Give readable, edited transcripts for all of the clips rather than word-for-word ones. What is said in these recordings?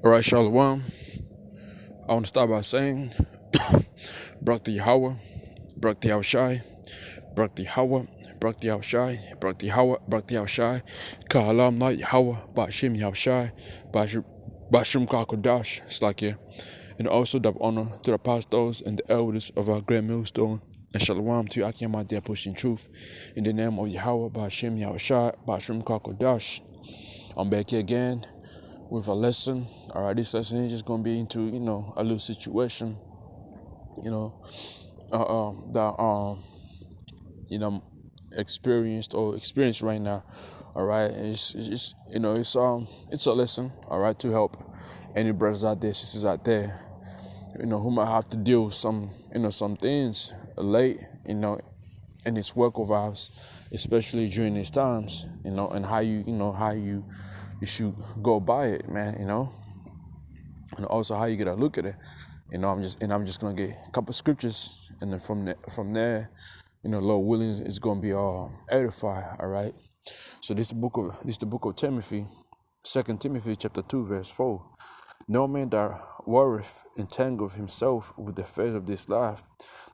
All right, Shalom. I want to start by saying, Brak the Yahweh, Brak the Yahushai, Brak the Yahweh, Brak the Yahushai, Brak the Yahweh, Brak the Yahushai, Ka'alam Night Yahweh, Ba'ashim Yahushai, Ba'ashim Ka'akodash, Slakia. And also dub honor to the apostles and the elders of our great millstone. And Shalom to you, Akim, my dear pushing truth. In the name of Yahweh, Ba'ashim Yahushai, Ba'ashim Ka'akodash. I'm back here again with a lesson. All right, this lesson is just gonna be into a little situation, you know, that experienced right now. All right, it's a lesson. All right, to help any brothers out there, sisters out there, who might have to deal with some things late, in this work of ours, especially during these times, and how you should go by it, man, and also how you gotta look at it. I'm just gonna get a couple scriptures, and then from there, Lord willing, it's gonna be edified. All right. So this is the book of Timothy, 2 Timothy chapter 2 verse 4. No man that worrieth entangleth himself with the affairs of this life,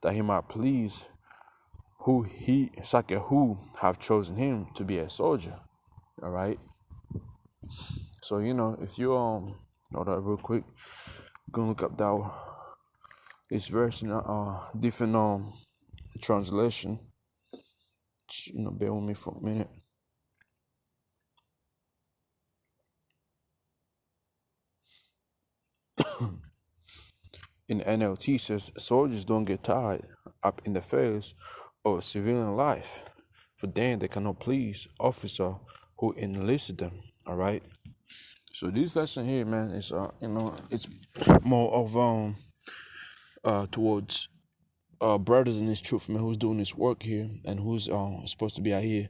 that he might please who have chosen him to be a soldier. All right. So if you hold up real quick, gonna look up this verse in a different translation. Bear with me for a minute. In NLT says soldiers don't get tied up in the affairs of civilian life, for then they cannot please officer who enlisted them. All right. So this lesson here, man, is it's more of towards brothers in this truth, man, who's doing this work here and who's supposed to be out here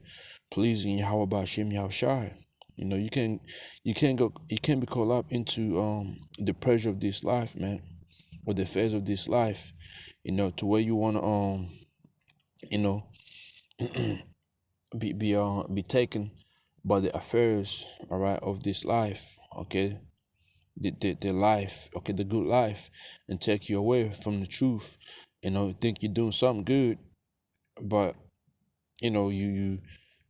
pleasing Yahweh Ba'ashim Yahushai. You can't be caught up into the pressure of this life, man, or the affairs of this life, to where you wanna be taken by the affairs, all right, of this life, okay, the life, okay, the good life, and take you away from the truth. Think you're doing something good, but you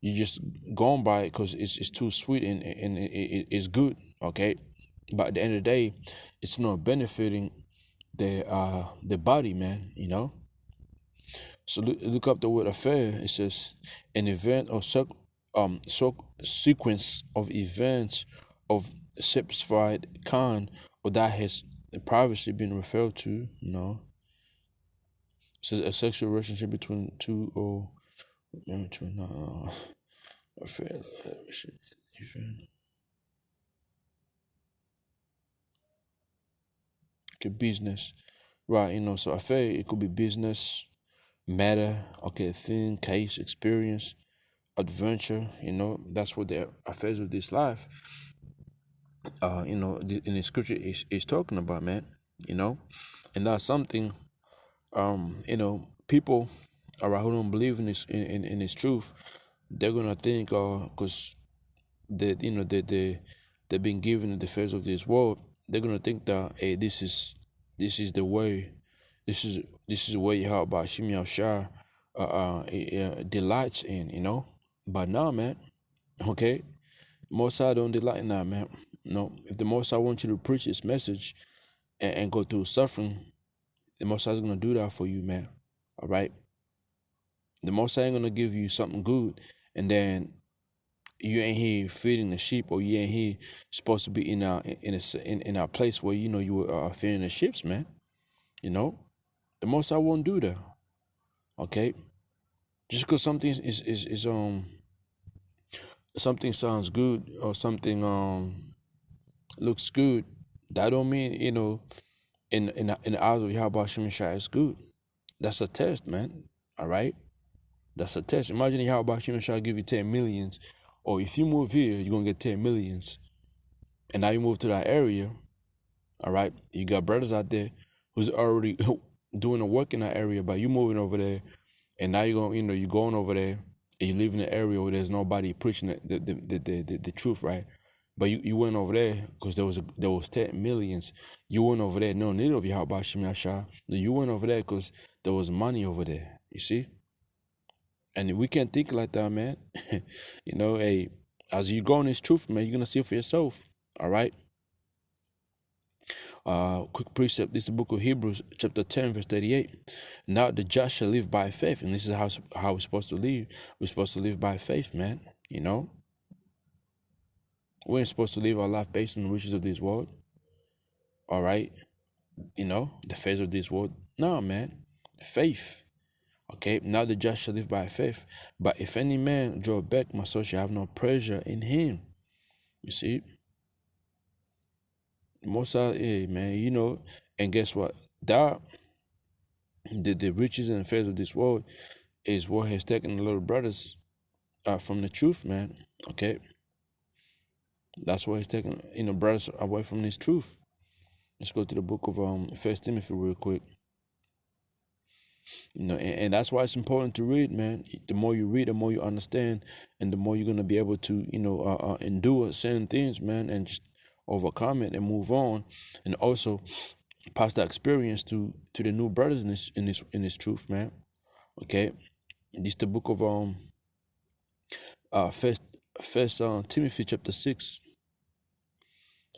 just going by it because it's too sweet and it's good, okay. But at the end of the day, it's not benefiting the body, man. So look up the word affair. It says an event or sequence of events of specified kind, or that has previously been referred to. It says a sexual relationship between two or between affair. Okay, business, right? So affair, it could be business, matter, okay, thing, case, experience, adventure. That's what the affairs of this life in the scripture is talking about, man. And that's something people, all right, who don't believe in this truth, they're gonna think because they've been given the affairs of this world, they're gonna think that, hey, this is the way, this is the way Yahweh Ba'ashim Yahushai delights in. But now, man, okay, Most High don't delight in that, man. No, if the Most High wants you to preach His message and go through suffering, the Most High is gonna do that for you, man. All right. The Most High ain't gonna give you something good, and then you ain't here feeding the sheep, or you ain't here supposed to be in a place where you were feeding the sheep, man. The Most High won't do that. Okay. Just because something sounds good, or something looks good, that don't mean in the eyes of Yahweh Shemeshai it's good. That's a test, man. All right, that's a test. Imagine Yahweh Shemeshai give you 10 millions, or if you move here, you're gonna get 10 millions, and now you move to that area. All right, you got brothers out there who's already doing the work in that area, but you moving over there, and now you're going over there, and you live in an area where there's nobody preaching the truth, right? But you went over there because there was 10 millions. You went over there, no need of Yahweh Shem Yahshua. You went over there because there was money over there. You see? And we can't think like that, man. Hey, as you go in this truth, man, you're gonna see it for yourself. All right. Quick precept. This is the book of Hebrews, chapter 10, verse 38. Now the just shall live by faith, and this is how we're supposed to live. We're supposed to live by faith, man. We ain't supposed to live our life based on the riches of this world. All right. The phase of this world. No, man. Faith. Okay. Now the just shall live by faith. But if any man draw back, my soul shall have no pleasure in him. You see? Most of man, and guess what? That the riches and affairs of this world is what has taken the little brothers from the truth, man. Okay. That's what has taken brothers away from this truth. Let's go to the book of First Timothy real quick. And that's why it's important to read, man. The more you read, the more you understand, and the more you're gonna be able to, endure certain things, man, and just overcome it and move on, and also pass that experience to the new brothers in this truth, man. Okay, this is the book of First Timothy chapter 6.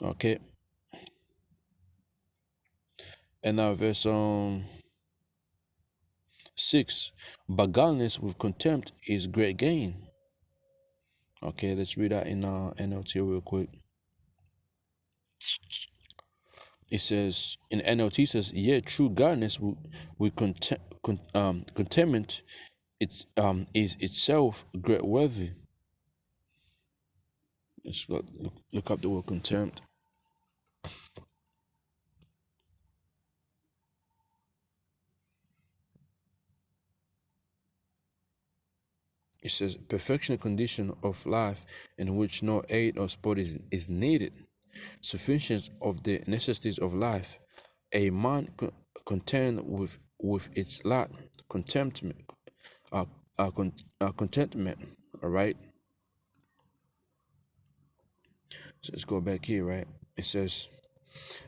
Okay, and now verse 6. But godliness with contempt is great gain. Okay, let's read that in NLT real quick. It says in NLT says, "Yeah, true godliness with contentment, is itself great worthy." Let's look up the word contempt. It says perfection condition of life in which no aid or support is needed. Sufficiency of the necessities of life. A man content with its lot. Contentment. Contentment. All right. So let's go back here, right? It says,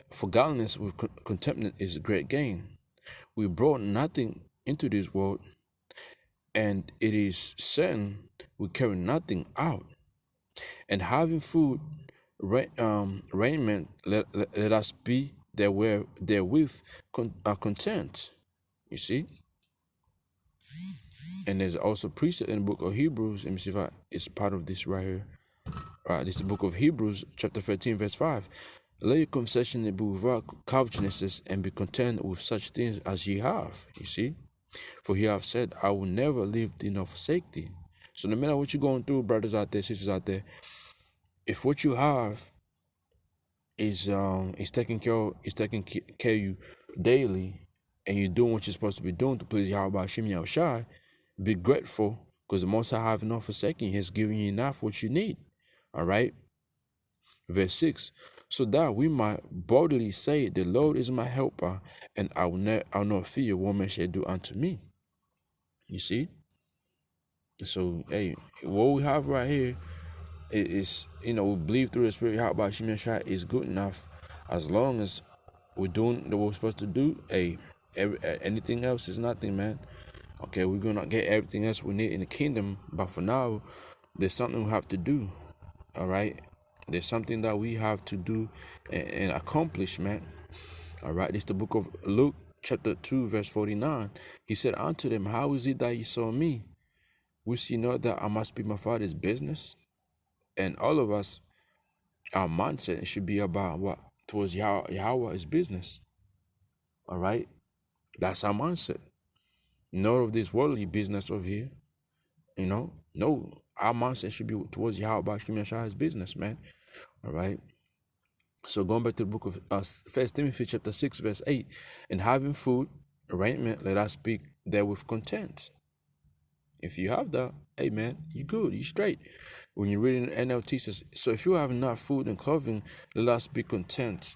for godliness with contentment is great gain. We brought nothing into this world, and it is certain we carry nothing out. And having food, raiment, let us be therewith content. You see? And there's also precept in the book of Hebrews. Let me see if it's part of this right here. This is the book of Hebrews, chapter 13, verse 5. Let your conversation be without covetousness, and be content with such things as ye have. You see? For he have said, I will never leave thee nor forsake thee. So no matter what you're going through, brothers out there, sisters out there, if what you have is taking care of you daily, and you're doing what you're supposed to be doing to please Yahweh Shem Yahushai, be grateful, because the Most High have not forsaken you. He has given you enough what you need. All right. Verse 6. So that we might boldly say, the Lord is my helper, and I'll not fear what man shall do unto me. You see? So, hey, what we have right here is, we believe through the Spirit, how about Shimon Shai is good enough, as long as we're doing what we're supposed to do. Hey, anything else is nothing, man. Okay, we're gonna get everything else we need in the kingdom, but for now, there's something we have to do. All right, there's something that we have to do and accomplish, man. All right, this is the book of Luke, chapter 2, verse 49. He said unto them, how is it that you saw me? Wish ye not that I must be my Father's business? And all of us, our mindset should be about what? Towards Yahweh's business. All right, that's our mindset. None of this worldly business over here. No, our mindset should be towards Yahweh Shemashai's business, man. All right. So going back to the book of First Timothy chapter 6, verse 8, and having food, raiment, let us speak there with content. If you have that, hey man, you good, you straight. When you're reading NLT says, so if you have enough food and clothing, let us be content.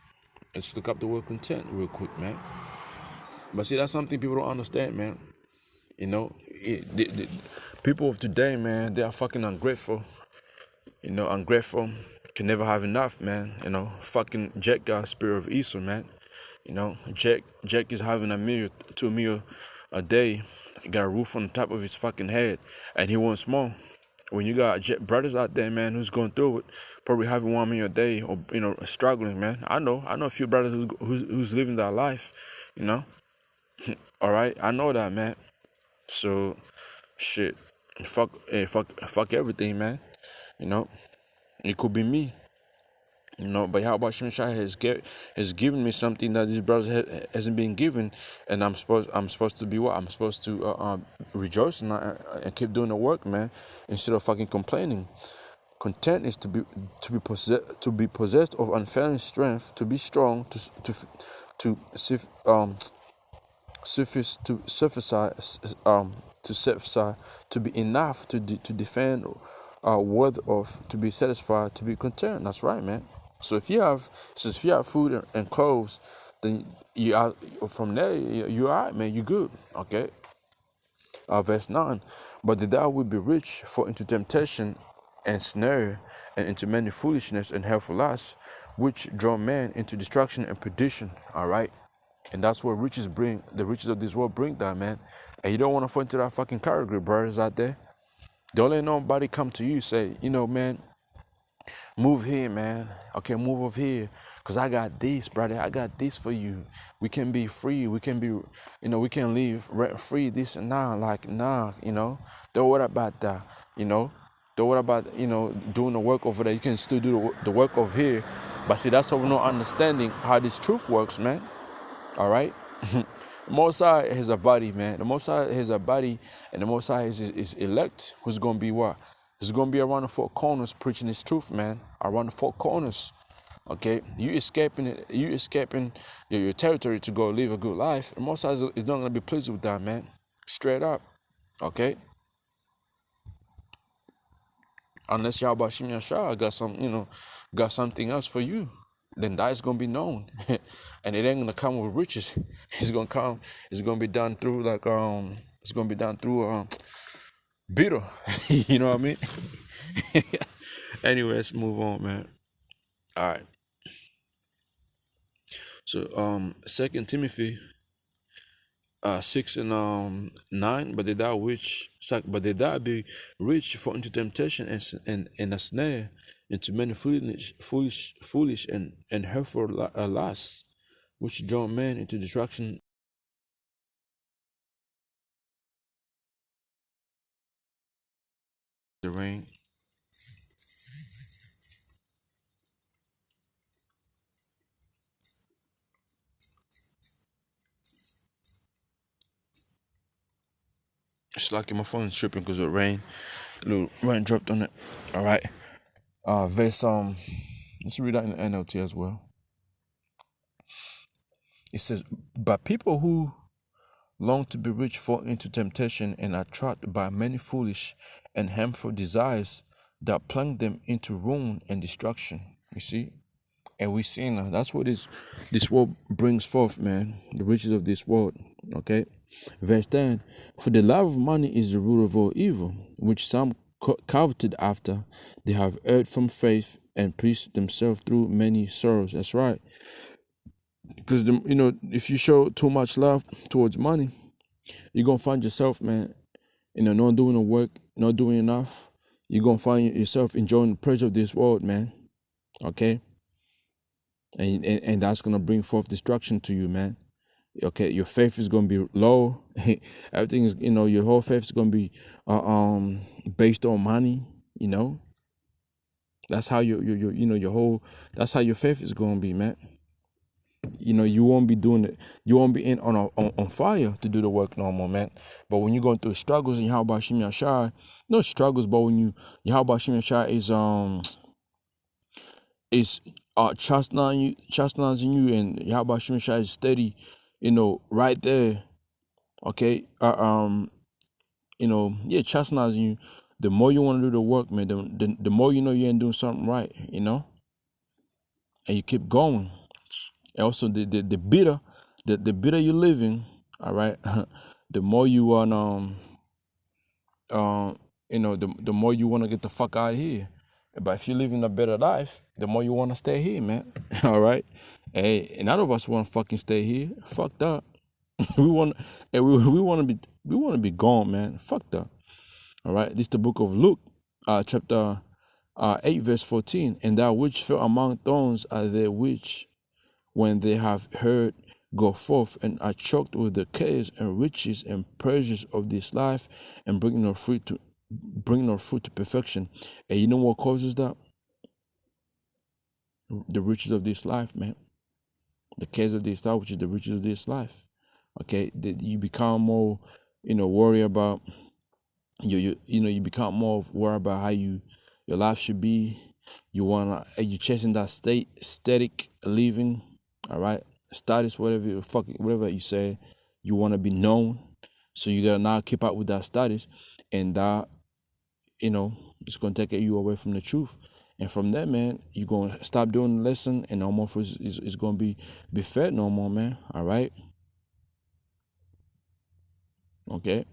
Let's look up the word content real quick, man. But see, that's something people don't understand, man. The people of today, man, they are fucking ungrateful. Ungrateful. can never have enough, man. You know, fucking Jack got a spirit of Esau, man. You know, Jack is having a meal, 2 meal a day. He got a roof on the top of his fucking head, and he wants more. When you got brothers out there, man, who's going through it, probably having 1 meal a day, or struggling, man. I know a few brothers who's living that life, you know. All right, I know that, man. So, shit, fuck everything, man. You know, it could be me. But how about Shimshai has given me something that these brothers hasn't been given, and I'm supposed to be what? I'm supposed to rejoice and keep doing the work, man, instead of fucking complaining. Content is to be possessed of unfailing strength, to be strong, suffice to suffice to be enough to defend worth of, to be satisfied, to be content. That's right, man. So if you have food and clothes, then you are from there. You are right, man. You good. Okay. Verse 9. But that thou will be rich, for into temptation and snare, and into many foolishness and hurtful lusts, which draw man into destruction and perdition. All right. And that's what riches bring. The riches of this world bring that, man. And you don't want to fall into that fucking category, brothers out there. Don't let nobody come to you say, man, move here, man. Okay, move over here. Because I got this, brother. I got this for you. We can be free. We can be, we can live rent free, this and that. Like, nah, don't worry about that, Don't worry about, doing the work over there. You can still do the work over here. But see, that's over no understanding how this truth works, man. All right? The Most High has a body, man. The Most High has a body, and the Most High is elect, who's going to be what? Who's going to be around the four corners preaching his truth, man. Around the four corners. Okay? You escaping it. You escaping your territory to go live a good life. The Most High is not going to be pleased with that, man. Straight up. Okay? Unless Yahweh Shem Yashar got something else for you, then that is gonna be known. And it ain't gonna come with riches. It's gonna be done through bitter. You know what I mean? Anyway, let's move on, man. All right. So 2 Timothy 6 and 9, but they that be rich for into temptation and a snare, into many foolish and hurtful lusts, which draw men into destruction. The rain. It's like my phone's tripping because of rain. A little rain dropped on it. All right. Verse let's read that in the NLT as well. It says, but people who long to be rich fall into temptation and are trapped by many foolish and harmful desires that plunge them into ruin and destruction. You see? And we see now that's what this world brings forth, man. The riches of this world. Okay? Verse 10. For the love of money is the root of all evil, which some coveted after they have erred from faith and pleased themselves through many sorrows. That's right. Because if you show too much love towards money, you're gonna find yourself, man, not doing the work, not doing enough. You're gonna find yourself enjoying the pleasure of this world, man. Okay? And that's gonna bring forth destruction to you, man. Okay, your faith is gonna be low. Everything is, your whole faith is gonna be based on money, That's how your whole, that's how your faith is gonna be, man. You won't be doing it. You won't be on fire to do the work no more, man. But when you're going through struggles and Yahweh Shem Yashai, no struggles, but when Yahweh Shem Yashai is chastising you, and Yahweh Shem Yashai is steady, right there. Okay, chastising you. The more you want to do the work, man, the more you ain't doing something right, and you keep going. And also the bitter, the bitter you live in, all right, the more you want the more you want to get the fuck out of here. But if you're living a better life, the more you want to stay here, man. All right. Hey, none of us want to fucking stay here. Fuck that. we want, hey, we want to be gone, man. Fuck that. All right. This is the book of Luke, chapter 8, verse 14. And that which fell among thorns are they which, when they have heard, go forth and are choked with the cares and riches and pleasures of this life, and bring no fruit to perfection. And you know what causes that? The riches of this life, man. The cares of this life, which is the riches of this life. Okay, that you become more, worry about you become more worried about how your life should be. You chasing that static living, all right, status, whatever you say. You want to be known, so you gotta now keep up with that status, and that it's gonna take you away from the truth. And from there, man, you're gonna stop doing the lesson, and no more food is gonna be fed no more, man. All right, okay.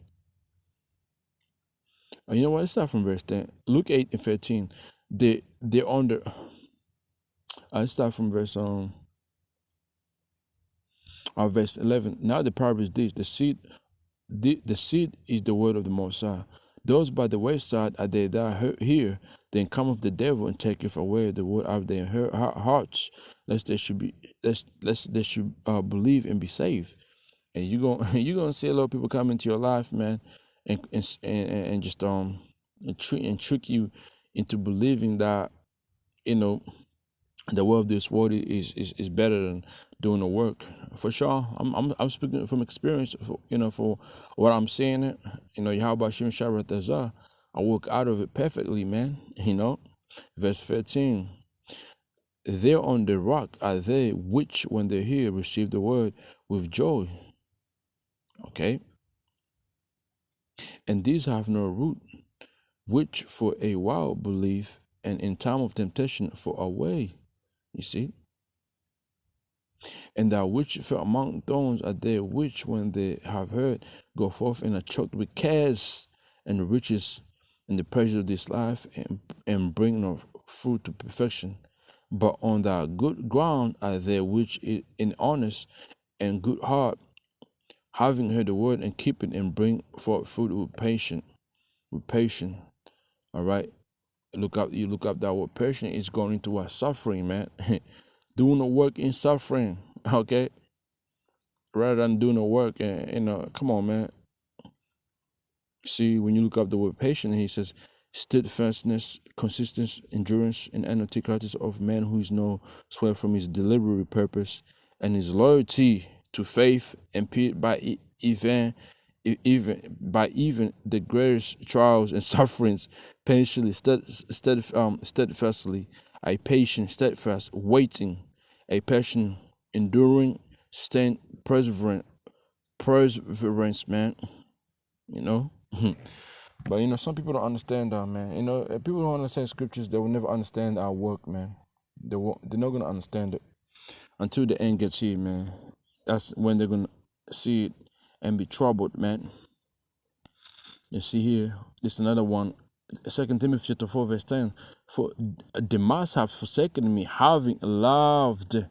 You know what? Let's start from verse 10. Luke 8 and 13. They under. Let's start from verse 11. Now the parable is this: the seed is the word of the Most High. Those by the wayside are they that hear. Then cometh the devil and taketh away the word out of their hearts, lest they should lest they should believe and be saved. And you gonna see a lot of people come into your life, man, and just and trick you into believing that you know the way of this world is better than doing the work. For sure, I'm speaking from experience. For what I'm seeing it, how about Shem Shabbat Azar? I walk out of it perfectly, man. Verse 13. There on the rock are they which, when they hear, receive the word with joy. Okay, and these have no root, which for a while believe, and in time of temptation for a way. You see. And that which fell among thorns are they which, when they have heard, go forth and are choked with cares and riches and the pleasure of this life, and bring no fruit to perfection. But on that good ground are they which, in honest and good heart, having heard the word, and keep it, and bring forth fruit with patience. With patience. All right. You look up that word patient is going into our suffering, man. Doing the work in suffering. Okay, rather than doing the work. And come on, man. See, when you look up the word patient, he says steadfastness, consistency, endurance, and antiqualities of man who is no swear from his deliberate purpose, and his loyalty to faith, and even the greatest trials and sufferings, patiently, steadfastly, a patient, steadfast, waiting, a patient, enduring, stand, perseverance, man. You know. But some people don't understand that, man. If people don't understand scriptures, they will never understand our work, man. They're not gonna understand it until the end gets here, man. That's when they're gonna see it and be troubled, man. You see here, this another one. 2 Timothy chapter 4 verse 10. For Demas have forsaken me, having loved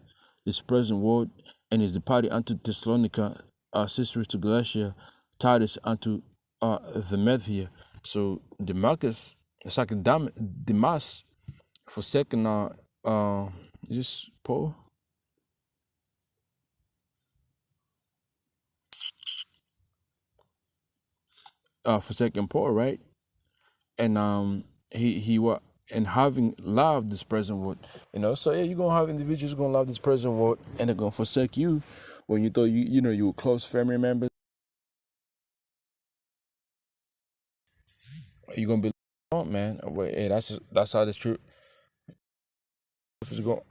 this present world, and is departed unto Thessalonica, sisters to Galatia, Titus unto the Media. So Demarcus, it's like Demas forsaken is this Paul? Forsaken Paul, right? And he what, and having loved this present world, so yeah, you're gonna have individuals gonna love this present world, and they're gonna forsake you when you thought you were close family members. You're gonna be man. Wait, hey, that's how this truth is going.